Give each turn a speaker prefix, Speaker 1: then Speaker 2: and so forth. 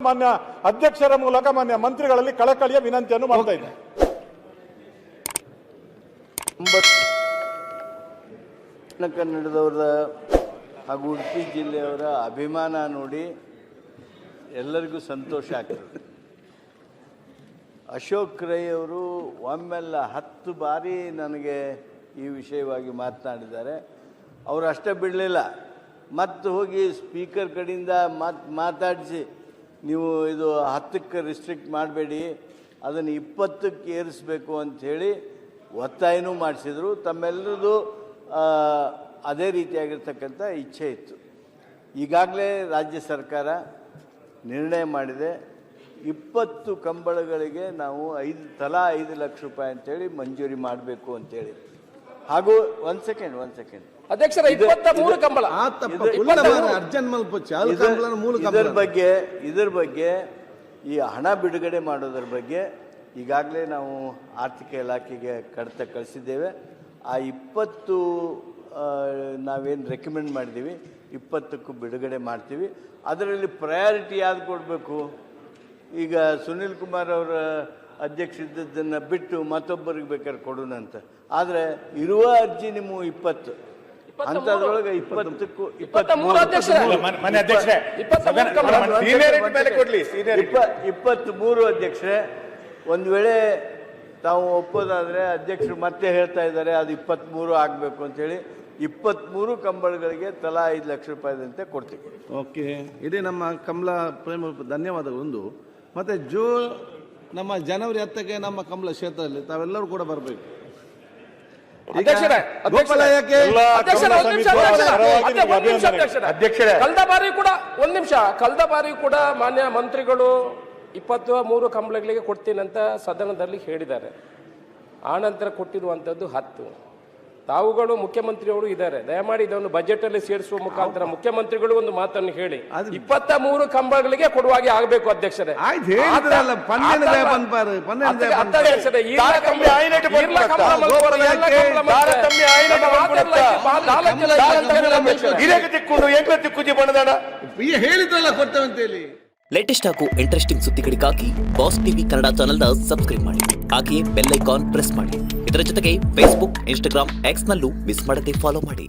Speaker 1: ಮಾನ್ಯ ಅಧ್ಯಕ್ಷರ ಮೂಲಕ ಮಾನ್ಯ ಮಂತ್ರಿಗಳಲ್ಲಿ ಕಳಕಳಿಯ ವಿನಂತಿಯನ್ನು ಮಾಡ್ತಾ ಇದ್ದೇನೆ.
Speaker 2: ದಕ್ಷಿಣ ಕನ್ನಡದವರ ಹಾಗೂ ಉಡುಪಿ ಜಿಲ್ಲೆಯವರ ಅಭಿಮಾನ ನೋಡಿ ಎಲ್ಲರಿಗೂ ಸಂತೋಷ ಆಗ್ತದೆ. ಅಶೋಕ್ ರೈ ಅವರು ಒಮ್ಮೆಲ್ಲ 10 ಬಾರಿ ನನಗೆ ಈ ವಿಷಯವಾಗಿ ಮಾತನಾಡಿದ್ದಾರೆ. ಅವರು ಅಷ್ಟೇ ಬಿಡಲಿಲ್ಲ, ಮತ್ತು ಹೋಗಿ ಸ್ಪೀಕರ್ ಕಡೆಯಿಂದ ಮಾತಾಡಿಸಿ ನೀವು ಇದು 10ಕ್ಕೆ ರಿಸ್ಟ್ರಿಕ್ಟ್ ಮಾಡಬೇಡಿ, ಅದನ್ನು 20ಕ್ಕೆ ಏರಿಸಬೇಕು ಅಂಥೇಳಿ ಒತ್ತಾಯನೂ ಮಾಡಿಸಿದರು. ತಮ್ಮೆಲ್ಲರದು ಅದೇ ರೀತಿಯಾಗಿರ್ತಕ್ಕಂಥ ಇಚ್ಛೆ ಇತ್ತು. ಈಗಾಗಲೇ ರಾಜ್ಯ ಸರ್ಕಾರ ನಿರ್ಣಯ ಮಾಡಿದೆ, 20 ಕಂಬಳಗಳಿಗೆ ನಾವು ತಲಾ 5 ಲಕ್ಷ ರೂಪಾಯಿ ಅಂತೇಳಿ ಮಂಜೂರಿ ಮಾಡಬೇಕು ಅಂತೇಳಿ. ಹಾಗೂ ಒಂದು ಸೆಕೆಂಡ್
Speaker 3: ಅಧ್ಯಕ್ಷರ 23 ಕಂಬಳ
Speaker 2: ಇದರ ಬಗ್ಗೆ ಈ ಹಣ ಬಿಡುಗಡೆ ಮಾಡೋದ್ರ ಬಗ್ಗೆ ಈಗಾಗಲೇ ನಾವು ಆರ್ಥಿಕ ಇಲಾಖೆಗೆ ಕಡತ ಕಳಿಸಿದ್ದೇವೆ. ಆ 20 ನಾವೇನು ರೆಕಮೆಂಡ್ ಮಾಡಿದ್ದೀವಿ 20ಕ್ಕೂ ಬಿಡುಗಡೆ ಮಾಡ್ತೀವಿ. ಅದರಲ್ಲಿ ಪ್ರಯಾರಿಟಿ ಯಾವ್ದು ಕೊಡಬೇಕು? ಈಗ ಸುನಿಲ್ ಕುಮಾರ್ ಅವರ ಅಧ್ಯಕ್ಷ ಇದ್ದದ್ದನ್ನು ಬಿಟ್ಟು ಮತ್ತೊಬ್ಬರಿಗೆ ಬೇಕಾದ್ರೆ ಕೊಡೋಣ ಅಂತ. ಆದರೆ ಇರುವ ಅರ್ಜಿ ನಿಮ್ಮ 20 ಅಂಥದ್ರೊಳಗೆ 20ಕ್ಕೂ 23 ಅಧ್ಯಕ್ಷರೇ, ಒಂದು ವೇಳೆ ತಾವು ಒಪ್ಪೋದಾದರೆ ಅಧ್ಯಕ್ಷರು ಮತ್ತೆ ಹೇಳ್ತಾ ಇದ್ದಾರೆ ಅದು 23 ಆಗಬೇಕು ಅಂತೇಳಿ 23 ಕಂಬಳಗಳಿಗೆ ತಲಾ 5 ಲಕ್ಷ ರೂಪಾಯಿದಂತೆ ಕೊಡ್ತೀವಿ.
Speaker 4: ಓಕೆ, ಇಡೀ ನಮ್ಮ ಕಮಲ ಪ್ರೇಮ ಧನ್ಯವಾದಗಳು. ಒಂದು ಮತ್ತು ನಮ್ಮ ಜನವರಿ 10ಕ್ಕೆ ನಮ್ಮ ಕಮಲ ಕ್ಷೇತ್ರದಲ್ಲಿ ತಾವೆಲ್ಲರೂ ಕೂಡ ಬರಬೇಕು.
Speaker 3: ಕಳೆದ ಬಾರಿ ಕೂಡ ಮಾನ್ಯ ಮಂತ್ರಿಗಳು 23 ಕಂಬಳಗಳಿಗೆ ಕೊಡ್ತೀನಿ ಅಂತ ಸದನದಲ್ಲಿ ಹೇಳಿದ್ದಾರೆ. ಆನಂತರ ಕೊಟ್ಟಿರುವಂತದ್ದು 10. ತಾವುಗಳು ಮುಖ್ಯಮಂತ್ರಿಯವರು ಇದ್ದಾರೆ, ದಯಮಾಡಿ ಇದನ್ನು ಬಜೆಟ್ ಅಲ್ಲಿ ಸೇರಿಸುವ ಮುಖಾಂತರ ಮುಖ್ಯಮಂತ್ರಿಗಳು ಒಂದು ಮಾತನ್ನು ಹೇಳಿ 23 ಕಂಬಳಗಳಿಗೆ ಕೊಡುವಾಗೆ ಆಗಬೇಕು ಅಧ್ಯಕ್ಷರೇ.
Speaker 5: ಲೇಟೆಸ್ಟ್ ಹಾಗೂ ಇಂಟ್ರೆಸ್ಟಿಂಗ್ ಸುದ್ದಿಗಳಿಗಾಗಿ ಬಾಸ್ ಟಿವಿ ಕನ್ನಡ ಚಾನೆಲ್ನ ಸಬ್ಸ್ಕ್ರೈಬ್ ಮಾಡಿ. ಹಾಗೆಯೇ ಬೆಲ್ ಐಕಾನ್ ಪ್ರೆಸ್ ಮಾಡಿ. ಇದರ ಜೊತೆಗೆ ಫೇಸ್ಬುಕ್, ಇನ್ಸ್ಟಾಗ್ರಾಮ್, ಎಕ್ಸ್ ನಲ್ಲೂ ಮಿಸ್ ಮಾಡದೆ ಫಾಲೋ ಮಾಡಿ.